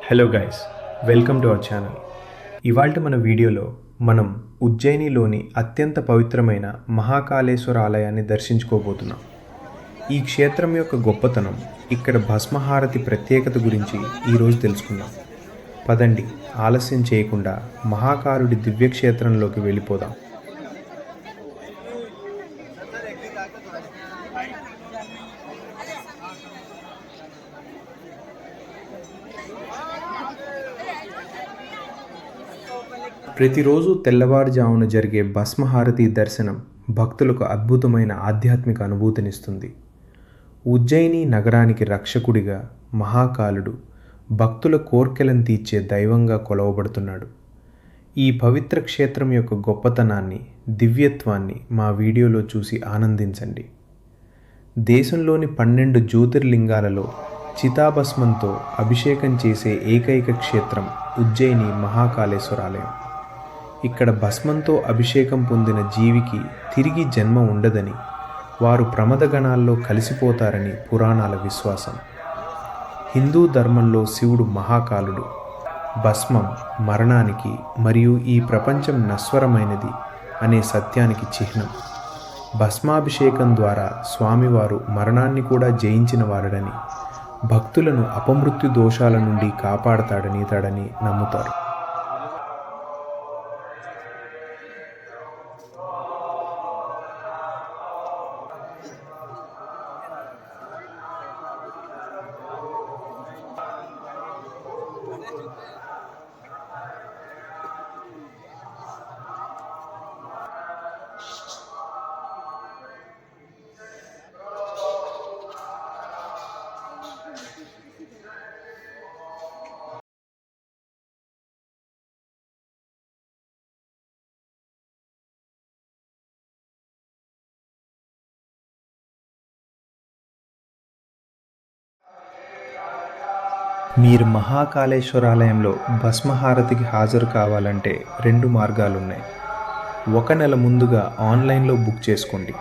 Hello guys, welcome to our channel. ఇవాళ మన వీడియోలో మనం ఉజ్జయినిలోని అత్యంత పవిత్రమైన మహాకాళేశ్వర ఆలయాన్ని దర్శించుకోబోతున్నాం. ఈ క్షేత్రం యొక్క గొప్పతనం, ఇక్కడ భస్మహారతి ప్రత్యేకత గురించి ఈరోజు తెలుసుకుందాం. పదండి, ఆలస్యం చేయకుండా మహాకాలుడి దివ్యక్షేత్రంలోకి వెళ్ళిపోదాం. ప్రతిరోజు తెల్లవారుజామున జరిగే భస్మహారతి దర్శనం భక్తులకు అద్భుతమైన ఆధ్యాత్మిక అనుభూతినిస్తుంది. ఉజ్జయిని నగరానికి రక్షకుడిగా మహాకాలుడు భక్తుల కోర్కెలను తీర్చే దైవంగా కొలవబడుతున్నాడు. ఈ పవిత్ర క్షేత్రం యొక్క గొప్పతనాన్ని, దివ్యత్వాన్ని మా వీడియోలో చూసి ఆనందించండి. దేశంలోని 12 జ్యోతిర్లింగాలలో చితాభస్మంతో అభిషేకం చేసే ఏకైక క్షేత్రం ఉజ్జయిని మహాకాళేశ్వరాలయం. ఇక్కడ భస్మంతో అభిషేకం పొందిన జీవికి తిరిగి జన్మ ఉండదని, వారు ప్రమదగణాల్లో కలిసిపోతారని పురాణాల విశ్వాసం. హిందూ ధర్మంలో శివుడు మహాకాలుడు. భస్మం మరణానికి మరియు ఈ ప్రపంచం నశ్వరమైనది అనే సత్యానికి చిహ్నం. భస్మాభిషేకం ద్వారా స్వామివారు మరణాన్ని కూడా జయించిన వారడని, భక్తులను అపమృత్యు దోషాల నుండి కాపాడతాడని నమ్ముతారు. మీరు మహాకాళేశ్వరాలయంలో భస్మహారతికి హాజరు కావాలంటే 2 మార్గాలున్నాయి. 1 నెల ముందుగా ఆన్లైన్లో బుక్ చేసుకోండి,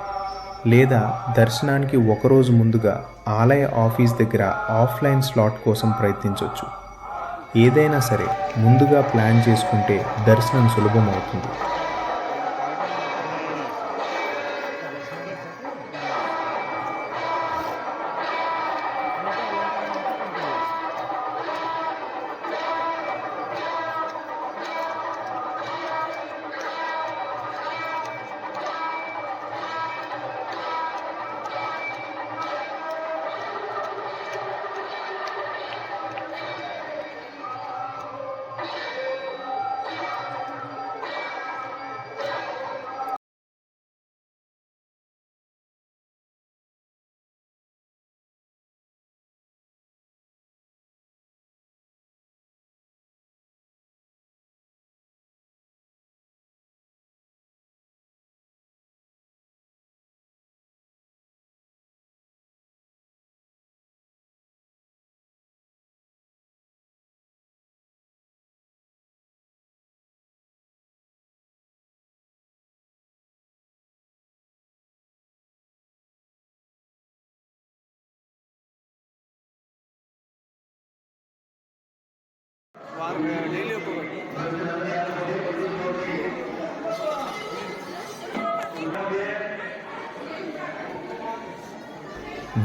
లేదా దర్శనానికి 1 రోజు ముందుగా ఆలయ ఆఫీస్ దగ్గర ఆఫ్లైన్ స్లాట్ కోసం ప్రయత్నించవచ్చు. ఏదైనా సరే ముందుగా ప్లాన్ చేసుకుంటే దర్శనం సులభమవుతుంది.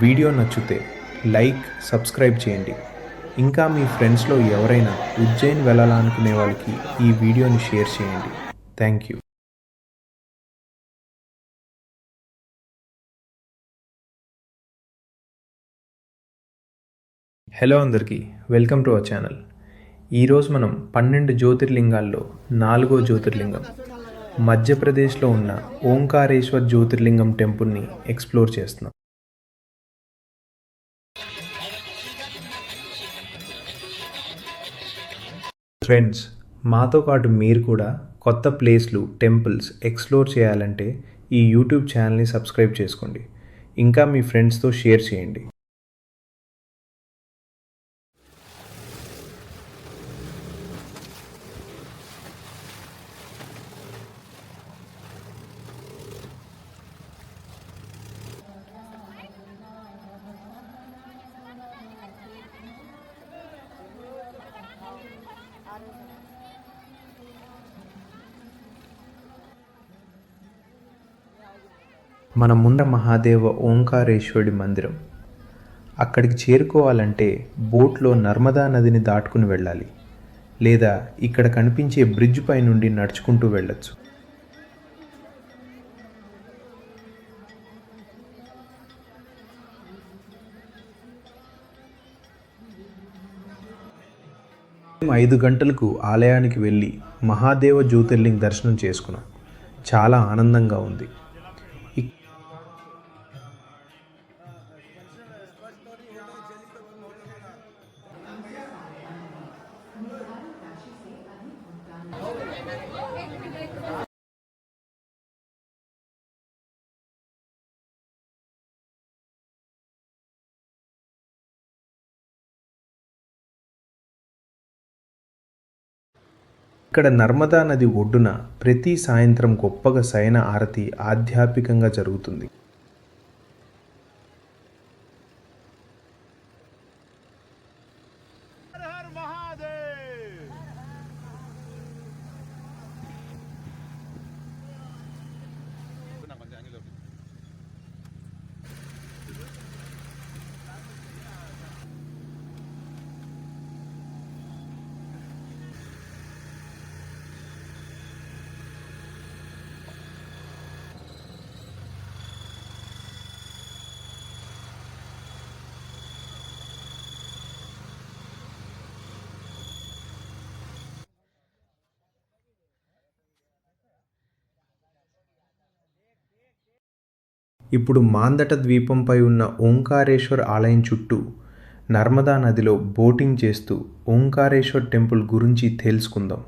వీడియో నచ్చితే లైక్, సబ్స్క్రైబ్ చేయండి. ఇంకా మీ ఫ్రెండ్స్లో ఎవరైనా ఉజ్జయిన్ వెళ్ళాలనుకునే వాళ్ళకి ఈ వీడియోని షేర్ చేయండి. Thank you. హలో అందరికీ, వెల్కమ్ టు అవర్ ఛానల్. ఈరోజు మనం 12 జ్యోతిర్లింగాల్లో 4వ జ్యోతిర్లింగం మధ్యప్రదేశ్లో ఉన్న ఓంకారేశ్వర్ జ్యోతిర్లింగం టెంపుల్ని ఎక్స్ప్లోర్ చేస్తున్నాం. ఫ్రెండ్స్, మాతో పాటు మీరు కూడా కొత్త ప్లేస్లు, టెంపుల్స్ ఎక్స్ప్లోర్ చేయాలంటే ఈ యూట్యూబ్ ఛానల్ని సబ్స్క్రైబ్ చేసుకోండి. ఇంకా మీ ఫ్రెండ్స్తో షేర్ చేయండి. మన ముందర మహాదేవ ఓంకారేశ్వరుడి మందిరం. అక్కడికి చేరుకోవాలంటే బోట్లో నర్మదా నదిని దాటుకుని వెళ్ళాలి, లేదా ఇక్కడ కనిపించే బ్రిడ్జ్ పై నుండి నడుచుకుంటూ వెళ్ళొచ్చు. మేము 5 గంటలకు ఆలయానికి వెళ్ళి మహాదేవ జ్యోతిర్లింగ దర్శనం చేసుకున్నాం. చాలా ఆనందంగా ఉంది. ఇక్కడ నర్మదా నది ఒడ్డున ప్రతి సాయంత్రం గొప్పగా శయన ఆరతి ఆధ్యాత్మికంగా జరుగుతుంది. ఇప్పుడు మాందట ద్వీపంపై ఉన్న ఓంకారేశ్వర్ ఆలయం చుట్టూ నర్మదా నదిలో బోటింగ్ చేస్తూ ఓంకారేశ్వర్ టెంపుల్ గురించి తెలుసుకుందాం.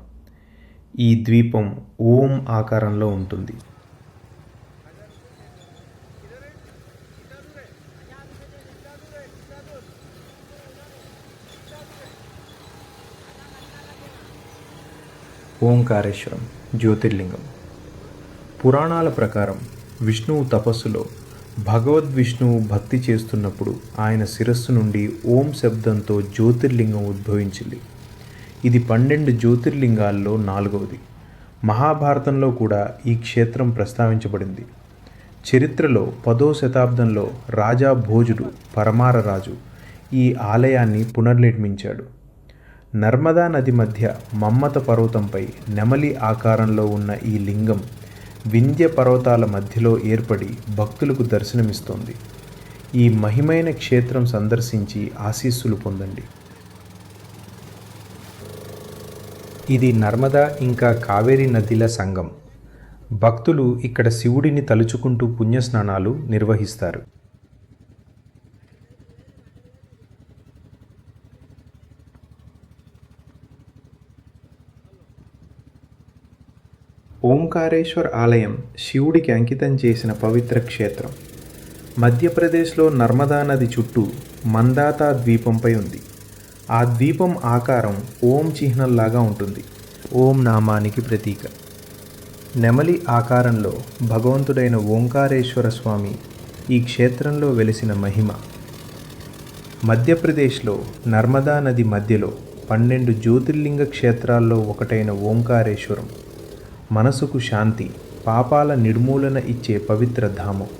ఈ ద్వీపం ఓం ఆకారంలో ఉంటుంది. ఓంకారేశ్వరం జ్యోతిర్లింగం. పురాణాల ప్రకారం విష్ణువు తపస్సులో భగవద్విష్ణువు భక్తి చేస్తున్నప్పుడు ఆయన శిరస్సు నుండి ఓం శబ్దంతో జ్యోతిర్లింగం ఉద్భవించింది. ఇది 12 జ్యోతిర్లింగాల్లో 4వది. మహాభారతంలో కూడా ఈ క్షేత్రం ప్రస్తావించబడింది. చరిత్రలో 10వ శతాబ్దంలో రాజా భోజుడు పరమారరాజు ఈ ఆలయాన్ని పునర్నిర్మించాడు. నర్మదా నది మధ్య మమ్మత పర్వతంపై నెమలి ఆకారంలో ఉన్న ఈ లింగం వింధ్య పర్వతాల మధ్యలో ఏర్పడి భక్తులకు దర్శనమిస్తోంది. ఈ మహిమైన క్షేత్రం సందర్శించి ఆశీస్సులు పొందండి. ఇది నర్మదా ఇంకా కావేరీ నదిల సంగం. భక్తులు ఇక్కడ శివుడిని తలుచుకుంటూ పుణ్యస్నానాలు నిర్వహిస్తారు. ఓంకారేశ్వర్ ఆలయం శివుడికి అంకితం చేసిన పవిత్ర క్షేత్రం. మధ్యప్రదేశ్లో నర్మదా నది చుట్టూ మందాతా ద్వీపంపై ఉంది. ఆ ద్వీపం ఆకారం ఓం చిహ్నంలాగా ఉంటుంది. ఓం నామానికి ప్రతీక. నెమలి ఆకారంలో భగవంతుడైన ఓంకారేశ్వర స్వామి ఈ క్షేత్రంలో వెలిసిన మహిమ. మధ్యప్రదేశ్లో నర్మదా నది మధ్యలో 12 జ్యోతిర్లింగ క్షేత్రాల్లో ఒకటైన ఓంకారేశ్వరం మనసుకు శాంతి, పాపాల నిర్మూలన ఇచ్చే పవిత్ర ధామం.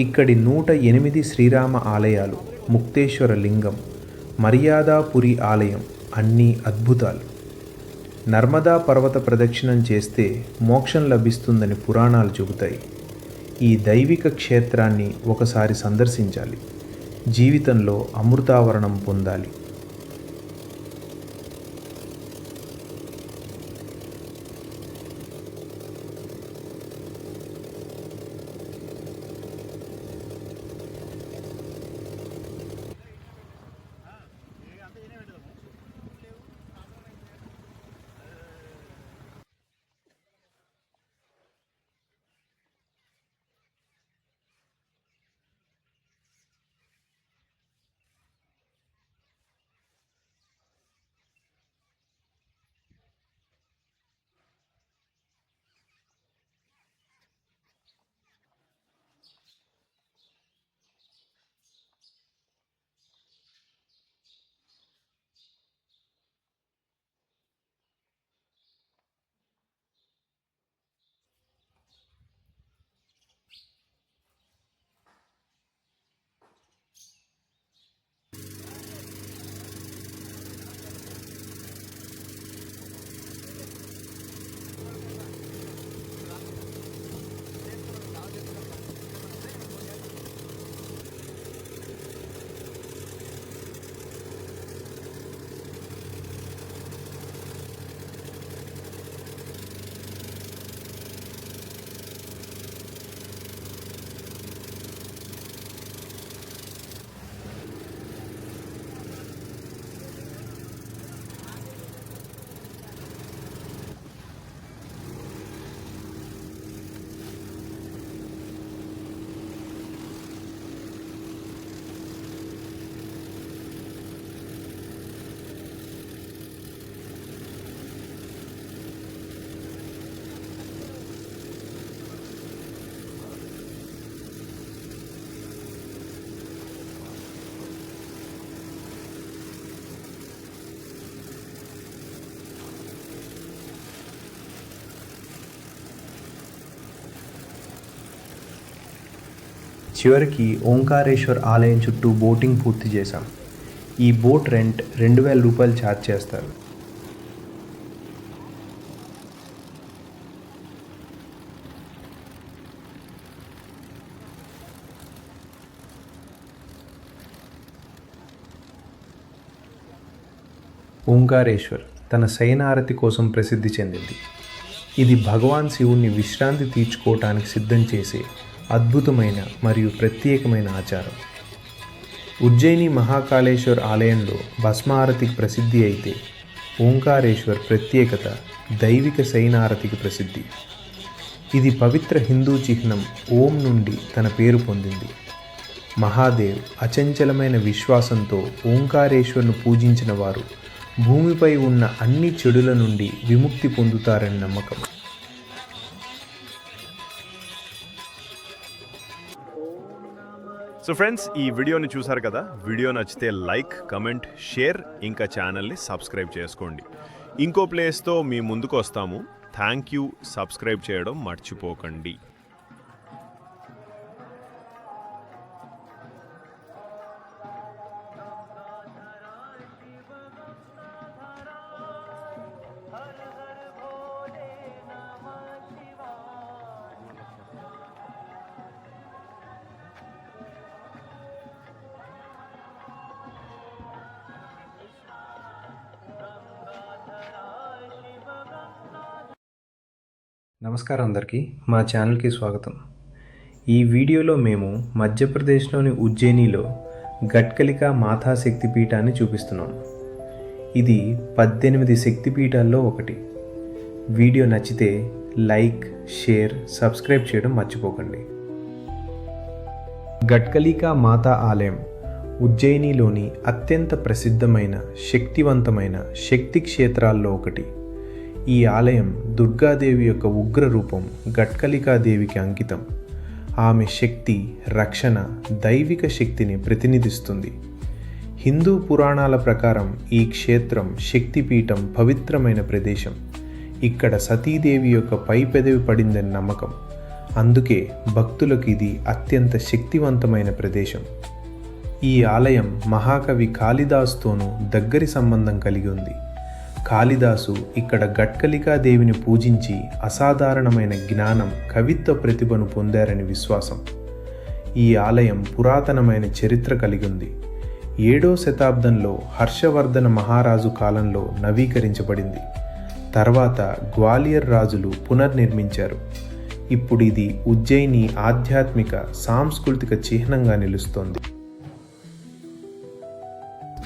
ఇక్కడి 108 శ్రీరామ ఆలయాలు, ముక్తేశ్వర లింగం, మర్యాదాపురి ఆలయం అన్నీ అద్భుతాలు. నర్మదా పర్వత ప్రదక్షిణం చేస్తే మోక్షం లభిస్తుందని పురాణాలు చెబుతాయి. ఈ దైవిక క్షేత్రాన్ని ఒకసారి సందర్శించాలి. జీవితంలో అమృతావరణం పొందాలి. చివరికి ఓంకారేశ్వర్ ఆలయం చుట్టూ బోటింగ్ పూర్తి చేశాం. ఈ బోట్ రెంట్ 2000 రూపాయలు ఛార్జ్ చేస్తారు. ఓంకారేశ్వర్ తన శయనారతి కోసం ప్రసిద్ధి చెందింది. ఇది భగవాన్ శివుణ్ణి విశ్రాంతి తీర్చుకోవటానికి సిద్ధం చేసే అద్భుతమైన మరియు ప్రత్యేకమైన ఆచారం. ఉజ్జయిని మహాకాళేశ్వర్ ఆలయంలో భస్మారతికి ప్రసిద్ధి అయితే ఓంకారేశ్వర్ ప్రత్యేకత దైవిక శయనారతికి ప్రసిద్ధి. ఇది పవిత్ర హిందూ చిహ్నం ఓం నుండి తన పేరు పొందింది. మహాదేవ్ అచంచలమైన విశ్వాసంతో ఓంకారేశ్వర్ను పూజించిన వారు భూమిపై ఉన్న అన్ని చెడుల నుండి విముక్తి పొందుతారని నమ్మకం. సో ఫ్రెండ్స్, ఈ వీడియోని చూసారు కదా. వీడియో నచ్చితే లైక్, కమెంట్, షేర్, ఇంకా ఛానల్ని సబ్స్క్రైబ్ చేసుకోండి. ఇంకో ప్లేస్తో మీ ముందుకు వస్తాము. Thank you. సబ్స్క్రైబ్ చేయడం మర్చిపోకండి. నమస్కారం అందరికీ, మా ఛానల్కి స్వాగతం. ఈ వీడియోలో మేము మధ్యప్రదేశ్లోని ఉజ్జయినిలో గట్కలికా మాతా శక్తిపీఠాన్ని చూపిస్తున్నాం. ఇది 18 శక్తిపీఠాల్లో ఒకటి. వీడియో నచ్చితే లైక్, షేర్, సబ్స్క్రైబ్ చేయడం మర్చిపోకండి. గట్కలికా మాతా ఆలయం ఉజ్జయినిలోని అత్యంత ప్రసిద్ధమైన శక్తివంతమైన శక్తి క్షేత్రాల్లో ఒకటి. ఈ ఆలయం దుర్గాదేవి యొక్క ఉగ్ర రూపం గట్కలికాదేవికి అంకితం. ఆమె శక్తి, రక్షణ, దైవిక శక్తిని ప్రతినిధిస్తుంది. హిందూ పురాణాల ప్రకారం ఈ క్షేత్రం శక్తిపీఠం, పవిత్రమైన ప్రదేశం. ఇక్కడ సతీదేవి యొక్క పై పెదవి పడిందని నమ్మకం. అందుకే భక్తులకు ఇది అత్యంత శక్తివంతమైన ప్రదేశం. ఈ ఆలయం మహాకవి కాళిదాసుతోనూ దగ్గరి సంబంధం కలిగి ఉంది. కాళిదాసు ఇక్కడ గట్కలికాదేవిని పూజించి అసాధారణమైన జ్ఞానం, కవిత్వ ప్రతిభను పొందారని విశ్వాసం. ఈ ఆలయం పురాతనమైన చరిత్ర కలిగి ఉంది. 7వ శతాబ్దంలో హర్షవర్ధన మహారాజు కాలంలో నవీకరించబడింది. తర్వాత గ్వాలియర్ రాజులు పునర్నిర్మించారు. ఇప్పుడు ఇది ఉజ్జయిని ఆధ్యాత్మిక, సాంస్కృతిక చిహ్నంగా నిలుస్తోంది.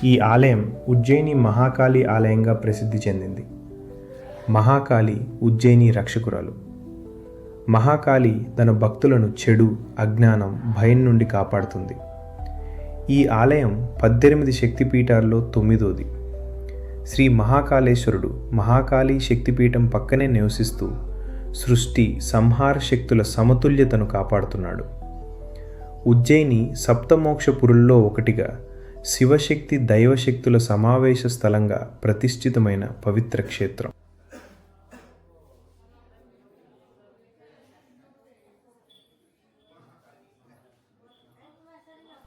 ఈ ఆలయం ఉజ్జయిని మహాకాళి ఆలయంగా ప్రసిద్ధి చెందింది. మహాకాళి ఉజ్జయిని రక్షకురాలు. మహాకాళి తన భక్తులను చెడు, అజ్ఞానం, భయం నుండి కాపాడుతుంది. ఈ ఆలయం 18 శక్తిపీఠాల్లో 9వది. శ్రీ మహాకాళేశ్వరుడు మహాకాళి శక్తిపీఠం పక్కనే నివసిస్తూ సృష్టి, సంహార శక్తుల సమతుల్యతను కాపాడుతున్నాడు. ఉజ్జయిని సప్తమోక్షపురుల్లో ఒకటిగా శివశక్తి, దైవశక్తుల సమావేశ స్థలంగా ప్రతిష్ఠితమైన పవిత్ర క్షేత్రం.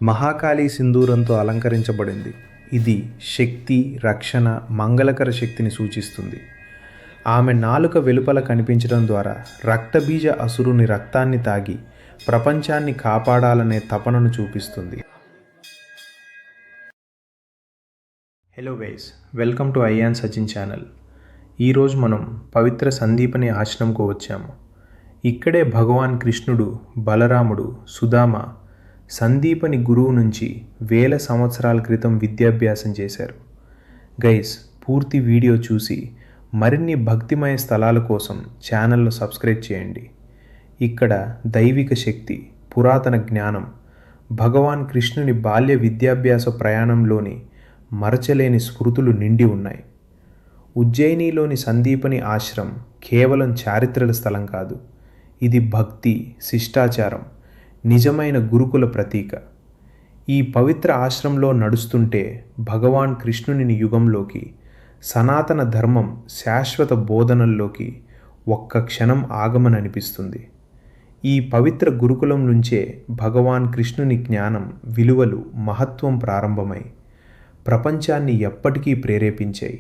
మహాకాళి సింధూరంతో అలంకరించబడింది. ఇది శక్తి, రక్షణ, మంగళకర శక్తిని సూచిస్తుంది. ఆమె నాలుక వెలుపల కనిపించడం ద్వారా రక్తబీజ అసురుని రక్తాన్ని తాగి ప్రపంచాన్ని కాపాడాలనే తపనను చూపిస్తుంది. Hello guys, welcome to ion Sachin channel. ఈరోజు మనం పవిత్ర సందీపని ఆశ్రమంకు వచ్చాము. ఇక్కడే భగవాన్ కృష్ణుడు, బలరాముడు, సుదామ సందీపని గురువు నుంచి 1000 సంవత్సరాల క్రితం విద్యాభ్యాసం చేశారు. గైస్, పూర్తి వీడియో చూసి మరిన్ని భక్తిమయ స్థలాల కోసం ఛానల్ను సబ్స్క్రైబ్ చేయండి. ఇక్కడ దైవిక శక్తి, పురాతన జ్ఞానం, భగవాన్ కృష్ణుని బాల్య విద్యాభ్యాస ప్రయాణంలోని మరచలేని స్మృతులు నిండి ఉన్నాయి. ఉజ్జయినిలోని సందీపని ఆశ్రమం కేవలం చారిత్రక స్థలం కాదు. ఇది భక్తి, శిష్టాచారం, నిజమైన గురుకుల ప్రతీక. ఈ పవిత్ర ఆశ్రమంలో నడుస్తుంటే భగవాన్ కృష్ణుని యుగంలోకి, సనాతన ధర్మం శాశ్వత బోధనల్లోకి ఒక్క క్షణం ఆగమననిపిస్తుంది. ఈ పవిత్ర గురుకులం నుంచే భగవాన్ కృష్ణుని జ్ఞానం, విలువలు, మహత్వం ప్రారంభమై ప్రపంచాన్ని ఎప్పటికీ ప్రేరేపించాయి.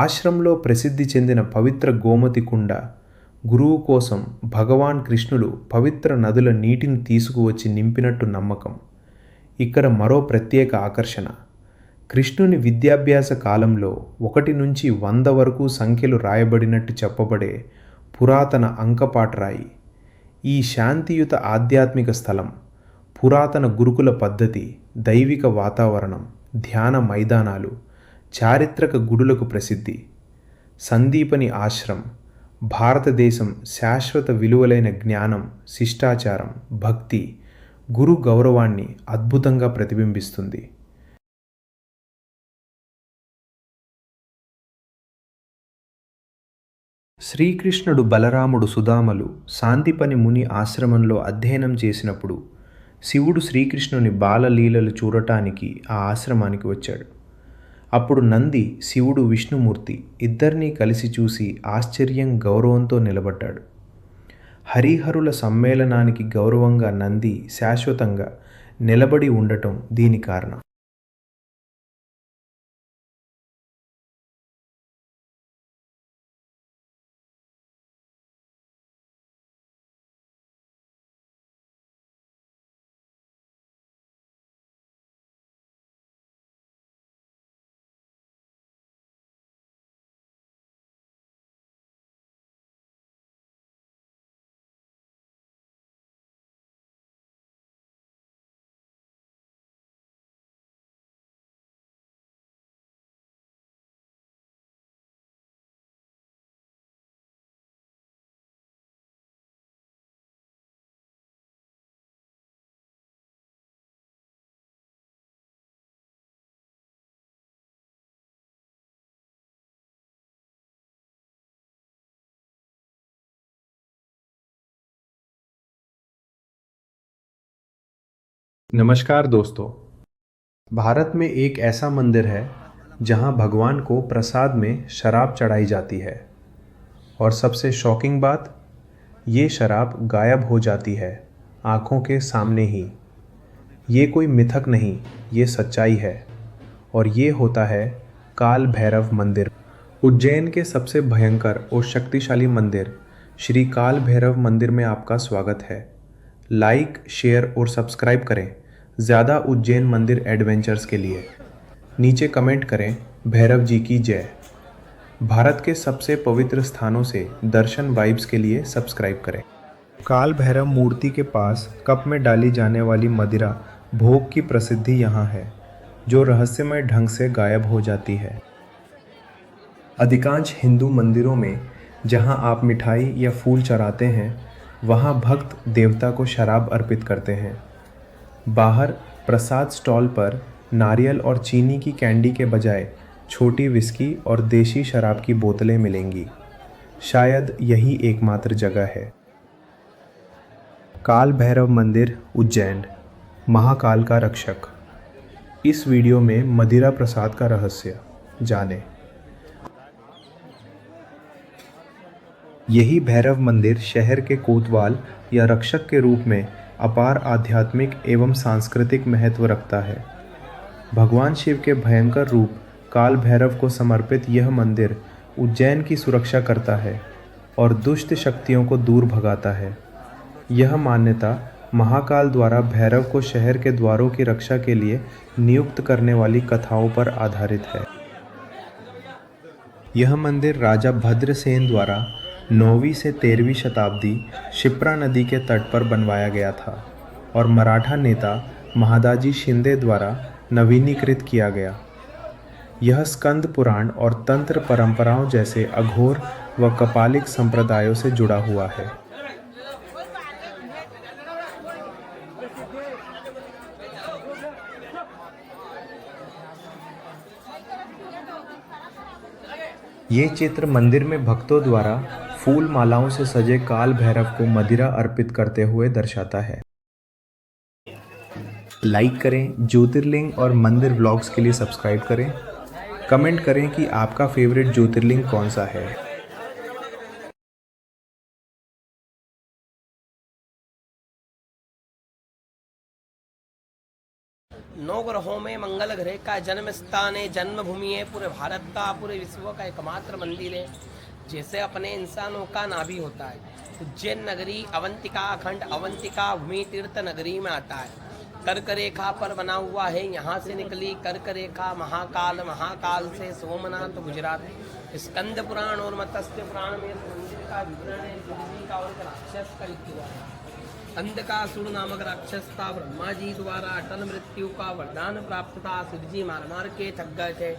ఆశ్రమంలో ప్రసిద్ధి చెందిన పవిత్ర గోమతి కుండ, గురువు కోసం భగవాన్ కృష్ణుడు పవిత్ర నదుల నీటిని తీసుకువచ్చి నింపినట్టు నమ్మకం. ఇక్కడ మరో ప్రత్యేక ఆకర్షణ, కృష్ణుని విద్యాభ్యాస కాలంలో 1 నుంచి 100 వరకు సంఖ్యలు రాయబడినట్టు చెప్పబడే పురాతన అంకపాటరాయి. ఈ శాంతియుత ఆధ్యాత్మిక స్థలం, పురాతన గురుకుల పద్ధతి, దైవిక వాతావరణం, ధ్యాన మైదానాలు, చారిత్రక గుడులకు ప్రసిద్ధి. సందీపని ఆశ్రమం భారతదేశం శాశ్వత విలువలైన జ్ఞానం, శిష్టాచారం, భక్తి, గురు గౌరవాన్ని అద్భుతంగా ప్రతిబింబిస్తుంది. శ్రీకృష్ణుడు, బలరాముడు, సుదామలు సాందీపని ముని ఆశ్రమంలో అధ్యయనం చేసినప్పుడు శివుడు శ్రీకృష్ణుని బాలలీలలు చూడటానికి ఆ ఆశ్రమానికి వచ్చాడు. అప్పుడు నంది, శివుడు, విష్ణుమూర్తి ఇద్దరినీ కలిసి చూసి ఆశ్చర్యం, గౌరవంతో నిలబడ్డాడు. హరిహరుల సమ్మేళనానికి గౌరవంగా నంది శాశ్వతంగా నిలబడి ఉండటం దీని కారణం. नमस्कार दोस्तों, भारत में एक ऐसा मंदिर है जहां भगवान को प्रसाद में शराब चढ़ाई जाती है और सबसे शॉकिंग बात, ये शराब गायब हो जाती है आँखों के सामने ही। ये कोई मिथक नहीं, ये सच्चाई है और ये होता है काल भैरव मंदिर। उज्जैन के सबसे भयंकर और शक्तिशाली मंदिर श्री काल भैरव मंदिर में आपका स्वागत है। लाइक, शेयर और सब्सक्राइब करें ज़्यादा उज्जैन मंदिर एडवेंचर्स के लिए। नीचे कमेंट करें भैरव जी की जय। भारत के सबसे पवित्र स्थानों से दर्शन वाइब्स के लिए सब्सक्राइब करें। काल भैरव मूर्ति के पास कप में डाली जाने वाली मदिरा भोग की प्रसिद्धि यहाँ है, जो रहस्यमय ढंग से गायब हो जाती है। अधिकांश हिंदू मंदिरों में जहाँ आप मिठाई या फूल चढ़ाते हैं, वहाँ भक्त देवता को शराब अर्पित करते हैं। बाहर प्रसाद स्टॉल पर नारियल और चीनी की कैंडी के बजाय छोटी विस्की और देशी शराब की बोतलें मिलेंगी। शायद यही एकमात्र जगह है। काल भैरव मंदिर, उज्जैन, महाकाल का रक्षक। इस वीडियो में मदिरा प्रसाद का रहस्य जानें। यही भैरव मंदिर शहर के कोतवाल या रक्षक के रूप में अपार आध्यात्मिक एवं सांस्कृतिक महत्व रखता है। भगवान शिव के भयंकर रूप काल भैरव को समर्पित यह मंदिर उज्जैन की सुरक्षा करता है और दुष्ट शक्तियों को दूर भगाता है। यह मान्यता महाकाल द्वारा भैरव को शहर के द्वारों की रक्षा के लिए नियुक्त करने वाली कथाओं पर आधारित है। यह मंदिर राजा भद्रसेन द्वारा 9वीं से 13वीं शताब्दी शिप्रा नदी के तट पर बनवाया गया था और मराठा नेता महादाजी शिंदे द्वारा नवीनीकृत किया गया। यह स्कंद पुराण और तंत्र परंपराओं जैसे अघोर व कपालिक संप्रदायों से जुड़ा हुआ है। ये चित्र मंदिर में भक्तों द्वारा फूल मालाओं से सजे काल भैरव को मदिरा अर्पित करते हुए दर्शाता है। लाइक करें, ज्योतिर्लिंग और मंदिर व्लॉग्स के लिए सब्सक्राइब करें। कमेंट करें कि आपका फेवरेट ज्योतिर्लिंग कौन सा है। नौ ग्रहों में मंगल ग्रह का जन्म स्थान है, जन्मभूमि है, पूरे भारत का, पूरे विश्व का एकमात्र मंदिर है। जैसे अपने इंसानों का नाभि होता है, उज्जैन नगरी अवंतिका खंड अवंतिका भूमि तीर्थ नगरी में आता है। कर्क रेखा पर बना हुआ है, यहाँ से निकली कर्क रेखा महाकाल, महाकाल से सोमनाथ गुजरात। स्कंद पुराण और मत्स्य पुराण में इस मंदिर का विवरण है। शिवजी का और एक राक्षस का लिखा हुआ है। अंधकासुर नामक राक्षस था, ब्रह्मा जी द्वारा अटल मृत्यु का वरदान प्राप्त था। शिवजी मार मार के थक गए थे।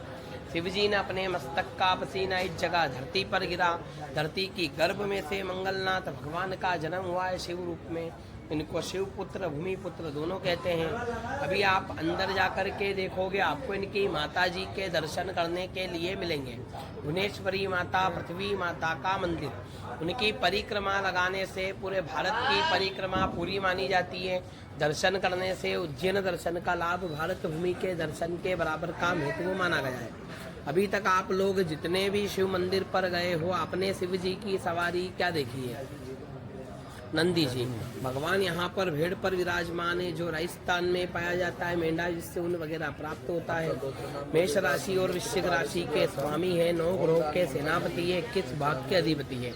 शिवजी ने अपने मस्तक का पसीना इस जगह धरती पर गिरा। धरती की गर्भ में से मंगलनाथ भगवान का जन्म हुआ है शिव रूप में। इनको शिव पुत्र भूमि पुत्र दोनों कहते हैं। अभी आप अंदर जाकर के देखोगे, आपको इनकी माता जी के दर्शन करने के लिए मिलेंगे। भुवनेश्वरी माता, पृथ्वी माता का मंदिर, उनकी परिक्रमा लगाने से पूरे भारत की परिक्रमा पूरी मानी जाती है। दर्शन करने से उज्जैन दर्शन का लाभ भारत भूमि के दर्शन के बराबर का महत्व माना गया है। अभी तक आप लोग जितने भी शिव मंदिर पर गए हो, आपने शिव जी की सवारी क्या देखी है? नंदी जी भगवान यहाँ पर भेड़ पर विराजमान है, जो राजस्थान में पाया जाता है। मेंढा जिससे ऊन वगैरह प्राप्त होता है। मेष राशि और वृश्चिक राशि के स्वामी है, 9 ग्रहों के सेनापति है, 21 भाग के अधिपति है।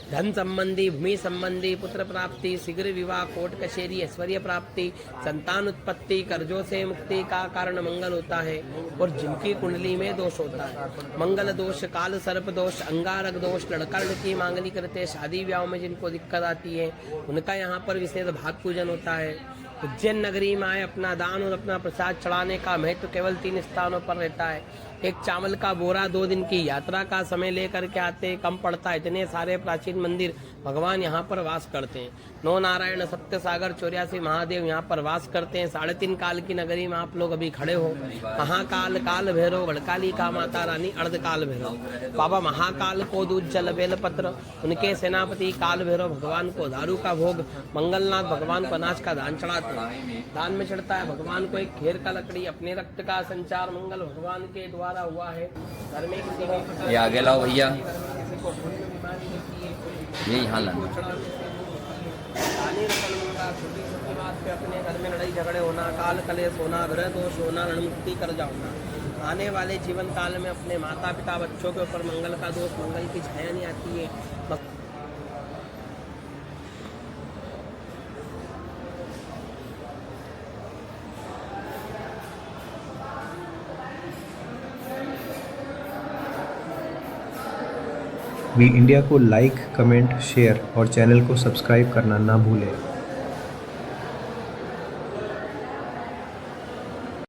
धन संबंधी, भूमि संबंधी, पुत्र प्राप्ति, शीघ्र विवाह, कोर्ट कचहरी, ऐश्वर्य प्राप्ति, संतान उत्पत्ति, कर्जों से मुक्ति का कारण मंगल होता है। और जिनकी कुंडली में दोष होता है, मंगल दोष, काल सर्प दोष, अंगारक दोष, लड़का लड़की मांगली करते, शादी ब्याह में जिनको दिक्कत आती है, उनका यहाँ पर विशेष भाग पूजन होता है। उज्जैन नगरी में आए, अपना दान और अपना प्रसाद चढ़ाने का महत्व केवल 3 स्थानों पर रहता है। एक चावल का बोरा 2 दिन की यात्रा का समय लेकर के आते, कम पड़ता है। इतने सारे प्राचीन मंदिर भगवान यहाँ पर वास करते हैं। 9 नारायण, सत्य सागर, 84 महादेव यहाँ पर वास करते हैं। 3.5 काल की नगरी में आप लोग अभी खड़े हो। महाकाल, काल भैरव, गढ़काली का माता रानी, अर्धकाल भैरव, बाबा महाकाल को दूध जल बेलपत्र, उनके सेनापति काल भैरव भगवान को दारू का भोग, मंगलनाथ भगवान को अनाज का दान चढ़ाते हैं। दान में चढ़ता है भगवान को एक घेर का लकड़ी। अपने रक्त का संचार मंगल भगवान के द्वारा हुआ है। घर में किसी भी ये आगे लाओ भैया, किसी को खून में बीमारी होती है, ये यहाँ लाना। छोटी छोटी बात पे अपने घर में लड़ाई झगड़े होना, काल कलेश होना, ग्रह दोष होना, रणमुक्ति कर जाना। आने वाले जीवन काल में अपने माता पिता बच्चों के ऊपर मंगल का दोष, मंगल की छाया नहीं आती है। वी इंडिया को लाइक, कमेंट, शेयर और चैनल को सब्सक्राइब करना ना भूलें।